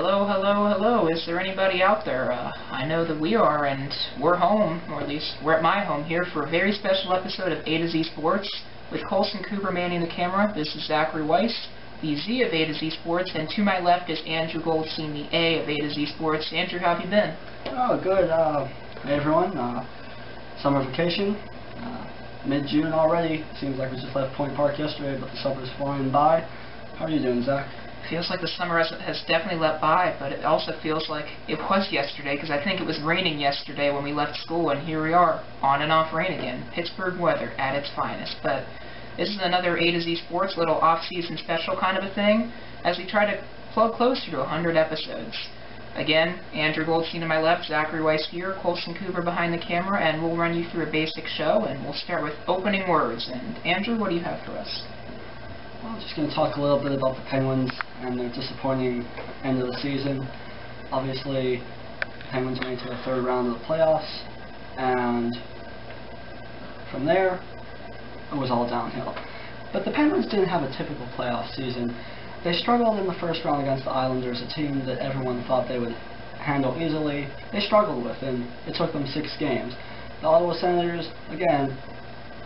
Hello, hello, hello. Is there anybody out there? I know that we are, and we're home, or at least we're at my home here for a very special episode of A to Z Sports with Colson Cooper manning the camera. This is Zachary Weiss, the Z of A to Z Sports, and to my left is Andrew Goldstein, the A of A to Z Sports. Andrew, how have you been? Oh, good. Hey everyone. Summer vacation. Mid-June already. Seems like we just left Point Park yesterday, but the summer's flying by. How are you doing, Zach? Feels like the summer has definitely let by, but it also feels like it was yesterday, because I think it was raining yesterday when we left school, and here we are, on and off rain again. Pittsburgh weather at its finest. But this is another A to Z Sports little off-season special kind of a thing, as we try to plug closer to 100 episodes. Again, Andrew Goldstein to my left, Zachary Weiss here, Colson Cooper behind the camera, and we'll run you through a basic show, and we'll start with opening words. And Andrew, what do you have for us? Well, I'm just going to talk a little bit about the Penguins and their disappointing end of the season. Obviously, the Penguins made it to the third round of the playoffs, and from there, it was all downhill. But the Penguins didn't have a typical playoff season. They struggled in the first round against the Islanders, a team that everyone thought they would handle easily. They struggled with, and it took them 6 games. The Ottawa Senators, again,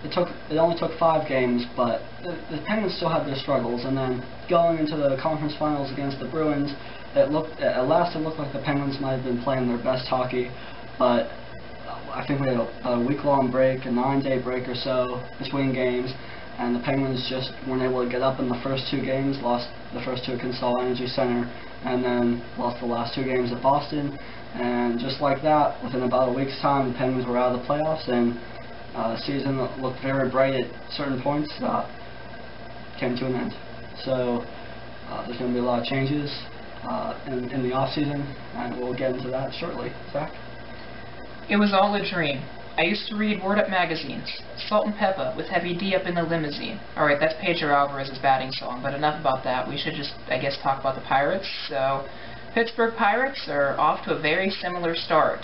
it only took 5 games, but the Penguins still had their struggles. And then going into the conference finals against the Bruins, at last it looked like the Penguins might have been playing their best hockey, but I think we had a week-long break, a 9-day break or so between games, and the Penguins just weren't able to get up in the first 2 games, lost the first 2 at Consol Energy Center, and then lost the last 2 games at Boston. And just like that, within about a week's time, the Penguins were out of the playoffs, and the season that looked very bright at certain points came to an end. So there's going to be a lot of changes in the off-season, and we'll get into that shortly. Zach? It was all a dream. I used to read Word Up magazines. Salt and Pepper with Heavy D up in the limousine. Alright, that's Pedro Alvarez's batting song, but enough about that. We should just, I guess, talk about the Pirates. So, Pittsburgh Pirates are off to a very similar start.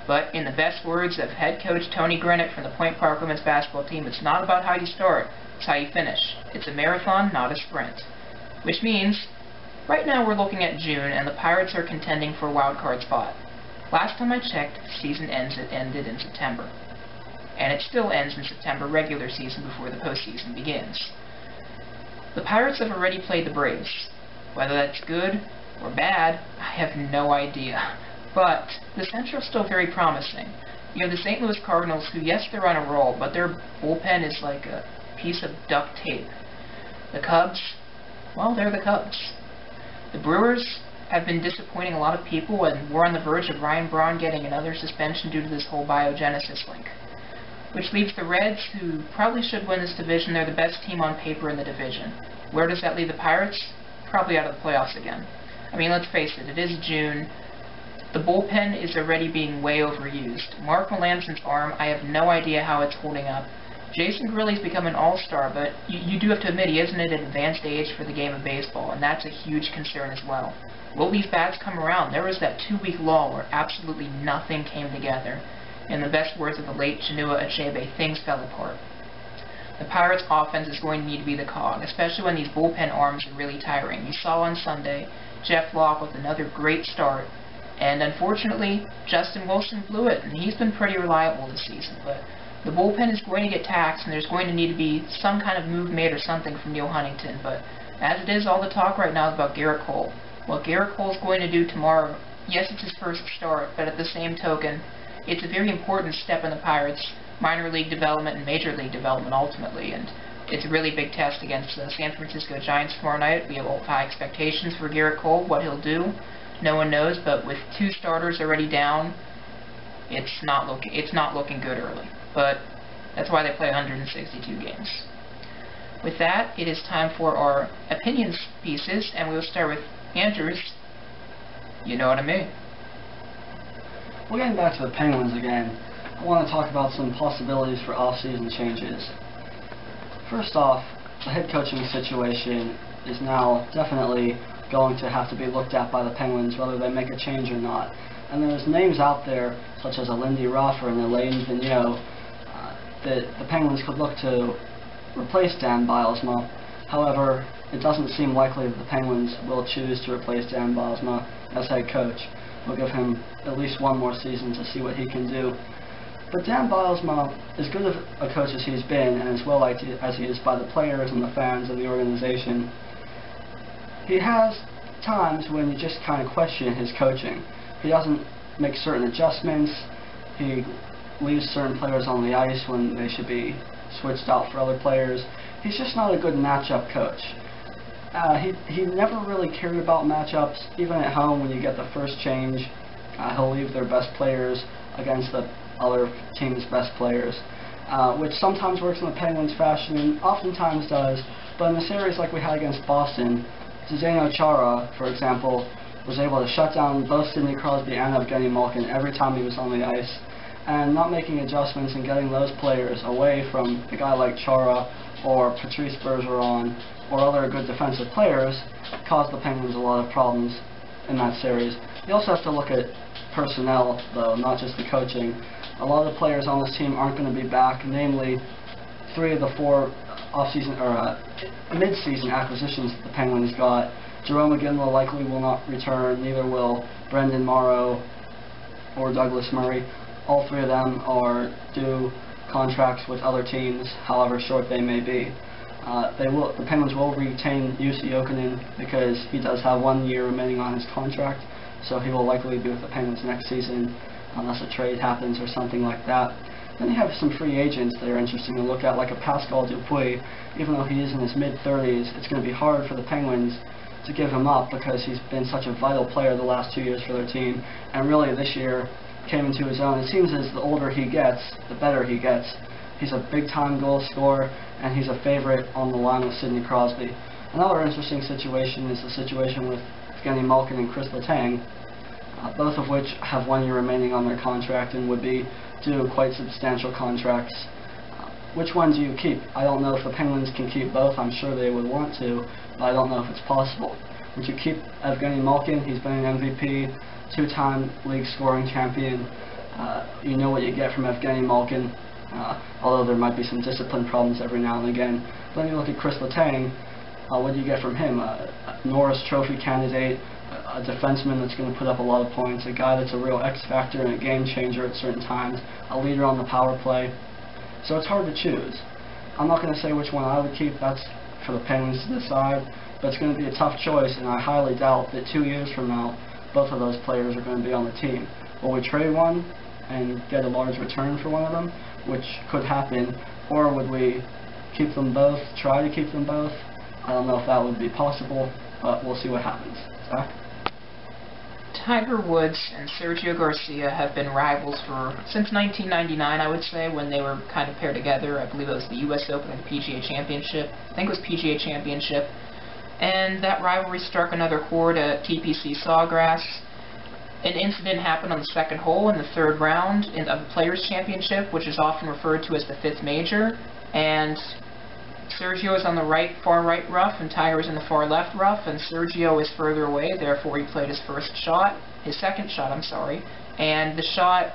But in the best words of head coach Tony Grennett from the Point Park women's basketball team, it's not about how you start, it's how you finish. It's a marathon, not a sprint. Which means, right now we're looking at June, and the Pirates are contending for a wild card spot. Last time I checked, the season ended in September. And it still ends in September regular season before the postseason begins. The Pirates have already played the Braves. Whether that's good or bad, I have no idea. But the Central's still very promising. You have the St. Louis Cardinals, who, yes, they're on a roll, but their bullpen is like a piece of duct tape. The Cubs, well, they're the Cubs. The Brewers have been disappointing a lot of people, and we're on the verge of Ryan Braun getting another suspension due to this whole biogenesis link. Which leaves the Reds, who probably should win this division. They're the best team on paper in the division. Where does that leave the Pirates? Probably out of the playoffs again. I mean, let's face it is June. The bullpen is already being way overused. Mark Melanson's arm, I have no idea how it's holding up. Jason Grilli's become an all-star, but you do have to admit he isn't at an advanced age for the game of baseball, and that's a huge concern as well. Will these bats come around? There was that 2-week lull where absolutely nothing came together. In the best words of the late Chinua Achebe, things fell apart. The Pirates' offense is going to need to be the cog, especially when these bullpen arms are really tiring. You saw on Sunday Jeff Locke with another great start, and unfortunately, Justin Wilson blew it, and he's been pretty reliable this season. But the bullpen is going to get taxed, and there's going to need to be some kind of move made or something from Neil Huntington. But as it is, all the talk right now is about Garrett Cole. What Garrett Cole's going to do tomorrow, yes, it's his first start, but at the same token, it's a very important step in the Pirates' minor league development and major league development ultimately. And it's a really big test against the San Francisco Giants tomorrow night. We have high expectations for Garrett Cole. What he'll do, no one knows, but with 2 starters already down, it's not looking good early. But that's why they play 162 games. With that, it is time for our opinions pieces, and we will start with Andrew's. You know what I mean. Well, getting back to the Penguins again, I want to talk about some possibilities for off-season changes. First off, the head coaching situation is now definitely going to have to be looked at by the Penguins, whether they make a change or not. And there's names out there, such as a Lindy Ruff or an Elaine Vigneault, that the Penguins could look to replace Dan Bylsma. However, it doesn't seem likely that the Penguins will choose to replace Dan Bylsma as head coach. We'll give him at least one more season to see what he can do. But Dan Bilesma, as good of a coach as he's been, and as well liked as he is by the players and the fans and the organization, he has times when you just kind of question his coaching. He doesn't make certain adjustments. He leaves certain players on the ice when they should be switched out for other players. He's just not a good matchup coach. He never really cared about matchups. Even at home, when you get the first change, he'll leave their best players against the other team's best players, which sometimes works in the Penguins' fashion and oftentimes does. But in a series like we had against Boston, Zdeno Chara, for example, was able to shut down both Sidney Crosby and Evgeny Malkin every time he was on the ice, and not making adjustments and getting those players away from a guy like Chara or Patrice Bergeron or other good defensive players caused the Penguins a lot of problems in that series. You also have to look at personnel, though, not just the coaching. A lot of the players on this team aren't going to be back, namely 3 of the 4 off-season or mid-season acquisitions that the Penguins got. Jerome McGinley likely will not return, neither will Brendan Morrow or Douglas Murray. All 3 of them are due contracts with other teams, however short they may be. The Penguins will retain Jussi Jokinen because he does have 1 year remaining on his contract, so he will likely be with the Penguins next season unless a trade happens or something like that. Then you have some free agents that are interesting to look at, like a Pascal Dupuis. Even though he is in his mid-30s, it's going to be hard for the Penguins to give him up because he's been such a vital player the last 2 years for their team, and really this year came into his own. It seems as the older he gets, the better he gets. He's a big-time goal scorer, and he's a favorite on the line with Sidney Crosby. Another interesting situation is the situation with Evgeny Malkin and Chris Letang, both of which have 1 year remaining on their contract and would be due quite substantial contracts. Which one do you keep? I don't know if the Penguins can keep both. I'm sure they would want to, but I don't know if it's possible. Would you keep Evgeny Malkin? He's been an MVP, 2-time league scoring champion. You know what you get from Evgeny Malkin, although there might be some discipline problems every now and again. But then you look at Chris Letang, what do you get from him? A Norris Trophy candidate, a defenseman that's going to put up a lot of points, a guy that's a real X-factor and a game changer at certain times, a leader on the power play. So it's hard to choose. I'm not going to say which one I would keep. That's for the Penguins to decide. But it's going to be a tough choice, and I highly doubt that 2 years from now, both of those players are going to be on the team. Will we trade one and get a large return for one of them, which could happen, or would we keep them both, try to keep them both? I don't know if that would be possible, but we'll see what happens. Zach? Tiger Woods and Sergio Garcia have been rivals since 1999, I would say, when they were kind of paired together. I believe it was the U.S. Open and the PGA Championship. I think it was PGA Championship. And that rivalry struck another chord at TPC Sawgrass. An incident happened on the second hole in the 3rd round of the Players' Championship, which is often referred to as the 5th major. And Sergio is on the far right rough, and Tiger is in the far left rough, and Sergio is further away, therefore he played his second shot, and the shot,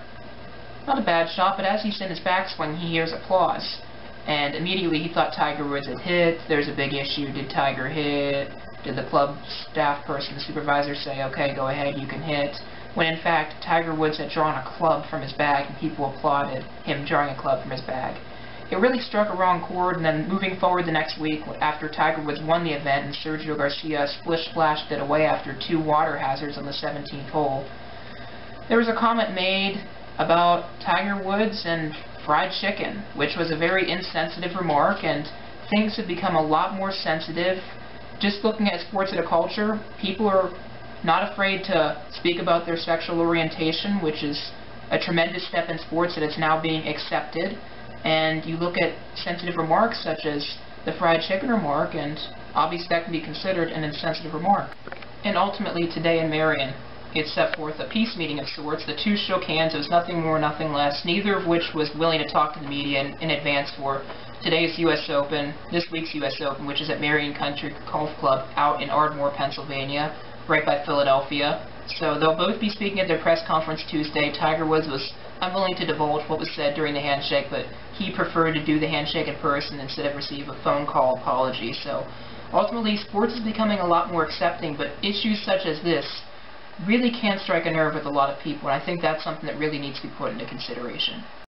not a bad shot, but as he's in his backswing, he hears applause, and immediately he thought Tiger Woods had hit. There's a big issue. Did Tiger hit? Did the club staff person, the supervisor, say, okay, go ahead, you can hit? When in fact, Tiger Woods had drawn a club from his bag, and people applauded him drawing a club from his bag. It really struck a wrong chord, and then moving forward the next week, after Tiger Woods won the event and Sergio Garcia splish-splashed it away after 2 water hazards on the 17th hole, there was a comment made about Tiger Woods and fried chicken, which was a very insensitive remark, and things have become a lot more sensitive. Just looking at sports as a culture, people are not afraid to speak about their sexual orientation, which is a tremendous step in sports that is now being accepted. And you look at sensitive remarks such as the fried chicken remark, and obviously that can be considered an insensitive remark. And ultimately today in Marion, it set forth a peace meeting of sorts. The 2 shook hands. It was nothing more, nothing less, neither of which was willing to talk to the media in advance for today's U.S. Open, this week's U.S. Open, which is at Marion Country Golf Club out in Ardmore, Pennsylvania, right by Philadelphia. So they'll both be speaking at their press conference Tuesday. Tiger Woods was unwilling to divulge what was said during the handshake, but he preferred to do the handshake in person instead of receive a phone call apology. So ultimately, sports is becoming a lot more accepting, but issues such as this really can strike a nerve with a lot of people, and I think that's something that really needs to be put into consideration.